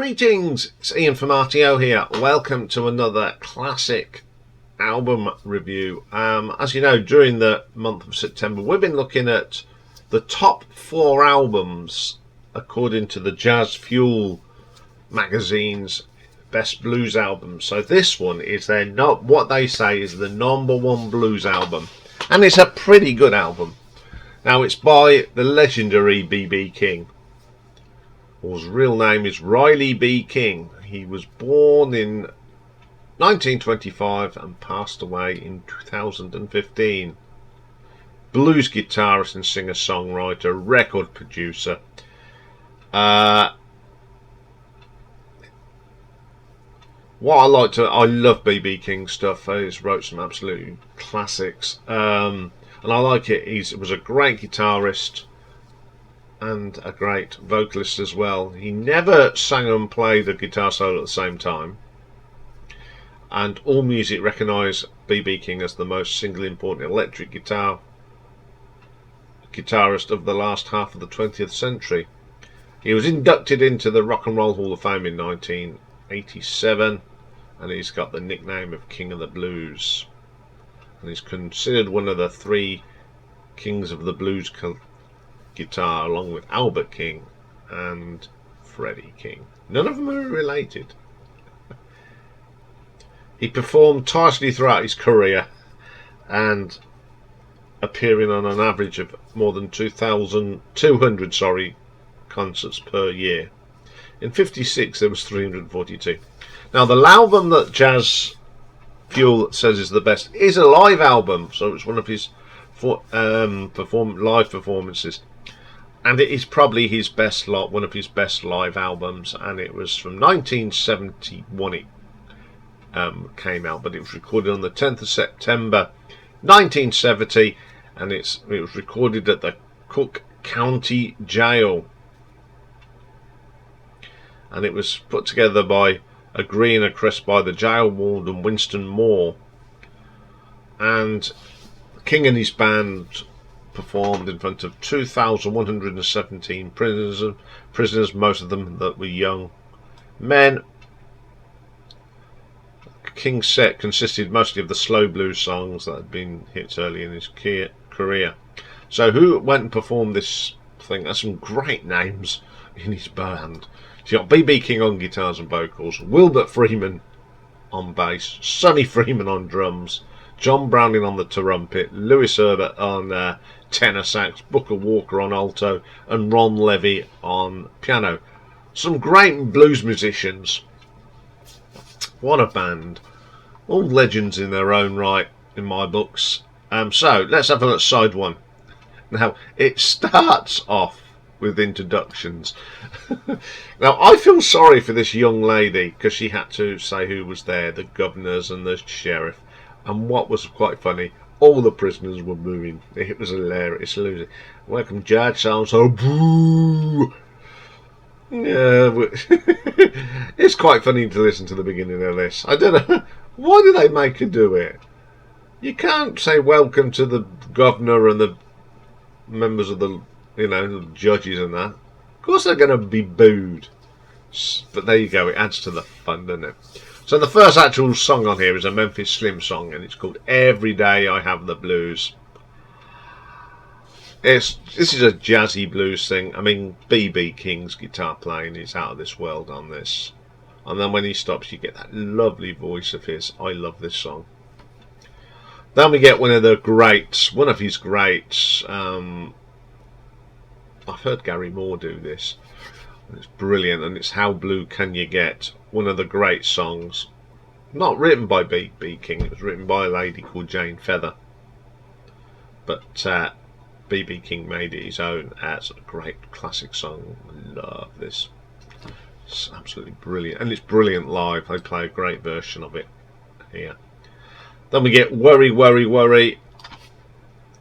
Greetings, it's Iain from RTO here. Welcome to another classic album review. As you know, during the month of September, we've been looking at the top 4 albums according to the Jazz Fuel magazine's best blues albums. So this one is what they say is the #1 blues album, and it's a pretty good album. Now, it's by the legendary B.B.King. His real name is Riley B. King. He was born in 1925 and passed away in 2015. Blues guitarist and singer-songwriter, record producer. I love B.B. King stuff. He's wrote some absolute classics, and I like it. He was a great guitarist and a great vocalist as well. He never sang and played a guitar solo at the same time, and All Music recognised B.B. King as the most singly important electric guitarist of the last half of the 20th century. He was inducted into the Rock and Roll Hall of Fame in 1987, and he's got the nickname of King of the Blues, and he's considered one of the 3 kings of the blues guitar, along with Albert King and Freddie King. None of them are related. He performed tirelessly throughout his career, and appearing on an average of more than 200 concerts per year. In '56 there was 342. Now, the album that Jazz Fuel says is the best is a live album, so it's one of his live performances, and it is probably his best one of his best live albums, and it was from 1971 it came out, but it was recorded on the 10th of September 1970, and it was recorded at the Cook County Jail, and it was put together by Agree and Crest by the jail warden Winston Moore, and King and his band performed in front of 2,117 prisoners, most of them that were young men. King's set consisted mostly of the slow blues songs that had been hits early in his career. So who went and performed this thing? There's some great names in his band. So you got B.B. King on guitars and vocals, Wilbert Freeman on bass, Sonny Freeman on drums, John Browning on the trumpet, Lewis Herbert on tenor sax, Booker Walker on alto, and Ron Levy on piano. Some great blues musicians. What a band. All legends in their own right in my books. So let's have a look at side 1. Now, it starts off with introductions. Now, I feel sorry for this young lady because she had to say who was there, the governors and the sheriff. And what was quite funny, all the prisoners were moving. It was hilarious. Welcome, Judge, so boo. Yeah, it's quite funny to listen to the beginning of this. I don't know, why do they make her do it? You can't say welcome to the governor and the members of the, the judges and that. Of course they're going to be booed. But there you go, it adds to the fun, doesn't it? So the first actual song on here is a Memphis Slim song, and it's called Every Day I Have the Blues. This is a jazzy blues thing. I mean, B.B. King's guitar playing is out of this world on this. And then when he stops, you get that lovely voice of his. I love this song. Then we get one of his greats. I've heard Gary Moore do this. It's brilliant, and it's How Blue Can You Get? One of the great songs. Not written by B.B. King, it was written by a lady called Jane Feather. But B.B. King made it his own as a great classic song. I love this. It's absolutely brilliant, and it's brilliant live. They play a great version of it here. Then we get Worry, Worry, Worry.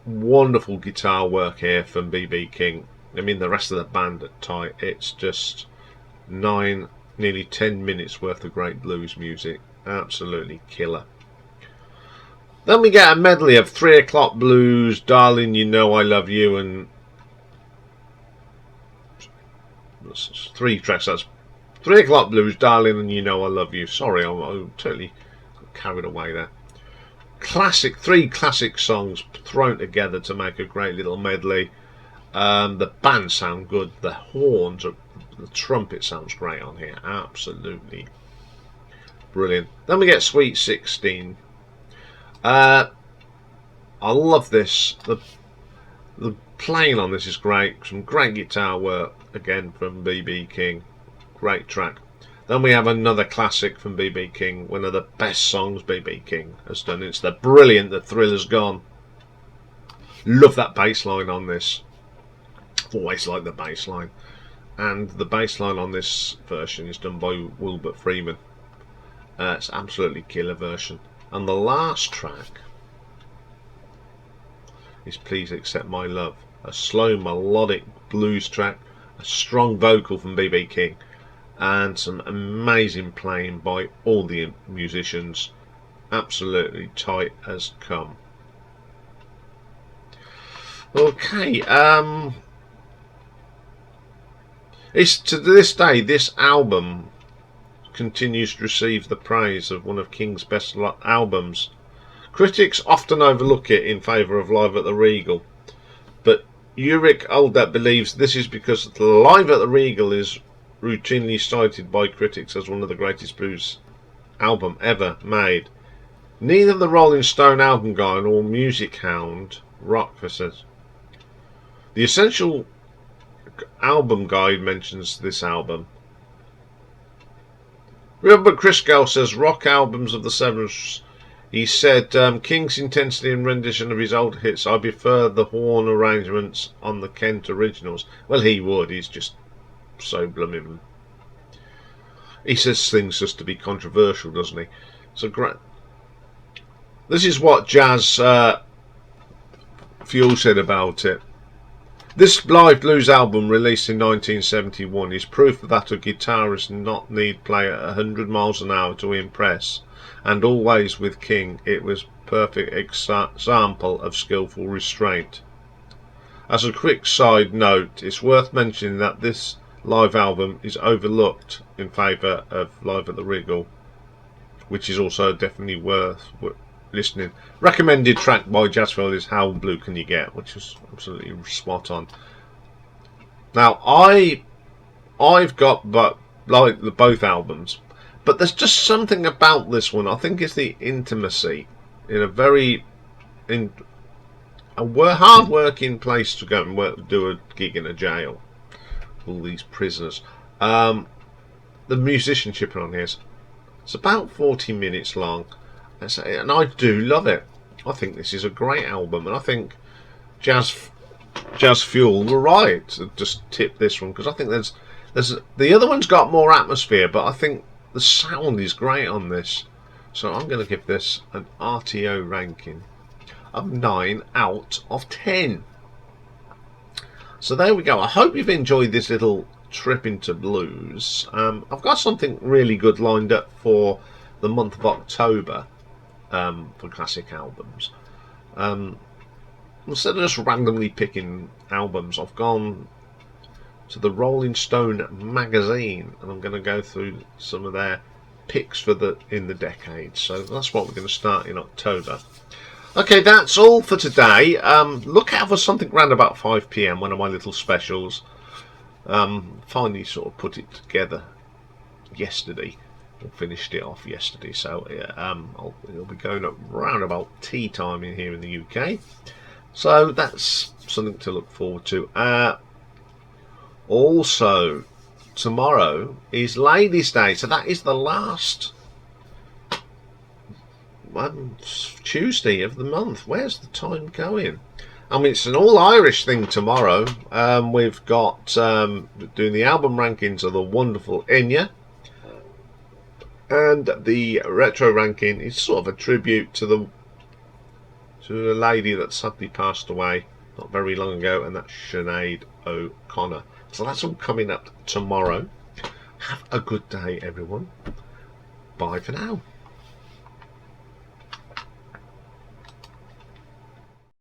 Wonderful guitar work here from B.B. King. I mean, the rest of the band are tight. It's just 9, nearly 10 minutes worth of great blues music. Absolutely killer. Then we get a medley of 3 O'Clock Blues, Darlin, You Know I Love You, and 3 tracks. That's 3 O'Clock Blues, Darlin, and You Know I Love You. Sorry, I'm totally carried away there. Classic, 3 classic songs thrown together to make a great little medley. The band sound good. The horns, the trumpet sounds great on here. Absolutely brilliant. Then we get Sweet 16. I love this. The playing on this is great. Some great guitar work again from B.B.King. Great track. Then we have another classic from B.B.King. One of the best songs B.B.King has done. It's the brilliant The Thriller's Gone. Love that bass line on this. Always like the bass line. And the bass line on this version is done by Wilbert Freeman. It's absolutely killer version. And the last track is Please Accept My Love. A slow melodic blues track. A strong vocal from B.B.King. And some amazing playing by all the musicians. Absolutely tight as come. Okay, it's to this day, this album continues to receive the praise of one of King's best albums. Critics often overlook it in favour of Live at the Regal, but Ulrich Oldet believes this is because the Live at the Regal is routinely cited by critics as one of the greatest blues album ever made. Neither the Rolling Stone album guide nor Music Hound Rock says. The Essential Album Guide mentions this album. Remember, Chris Gale says rock albums of the 70s. He said King's intensity and rendition of his old hits. I prefer the horn arrangements on the Kent originals. Well, he would. He's just so blooming. He says things just to be controversial, doesn't he? So great. This is what Jazz Fuel said about it. This live blues album, released in 1971, is proof that a guitarist does not need play at 100 miles an hour to impress, and always with King it was perfect example of skillful restraint. As a quick side note, it's worth mentioning that this live album is overlooked in favour of Live at the Regal, which is also definitely worth listening. Recommended track by Jazzfield is How Blue Can You Get, which is absolutely spot on. Now I've got both albums, but there's just something about this one. I think it's the intimacy in a very hard working place to go and do a gig in a jail. All these prisoners. The musicianship on here it's about 40 minutes long. And I do love it. I think this is a great album, and I think Jazz Fuel were right to just tip this one, because I think there's the other one's got more atmosphere, but I think the sound is great on this. So I'm going to give this an RTO ranking of 9 out of 10. So there we go. I hope you've enjoyed this little trip into blues. I've got something really good lined up for the month of October. For classic albums. Instead of just randomly picking albums, I've gone to the Rolling Stone magazine, and I'm going to go through some of their picks in the decade. So that's what we're going to start in October. Okay, that's all for today. Look out for something around about 5 PM, one of my little specials. Finally sort of put it together yesterday. Finished it off yesterday, so it'll be going up round about tea time in here in the UK. So that's something to look forward to. Also, tomorrow is Ladies' Day, so that is the last Tuesday of the month. Where's the time going? I mean, it's an all-Irish thing tomorrow. We've got doing the album rankings of the wonderful Enya. And the retro ranking is sort of a tribute to the lady that sadly passed away not very long ago, and that's Sinead O'Connor. So that's all coming up tomorrow. Have a good day, everyone. Bye for now.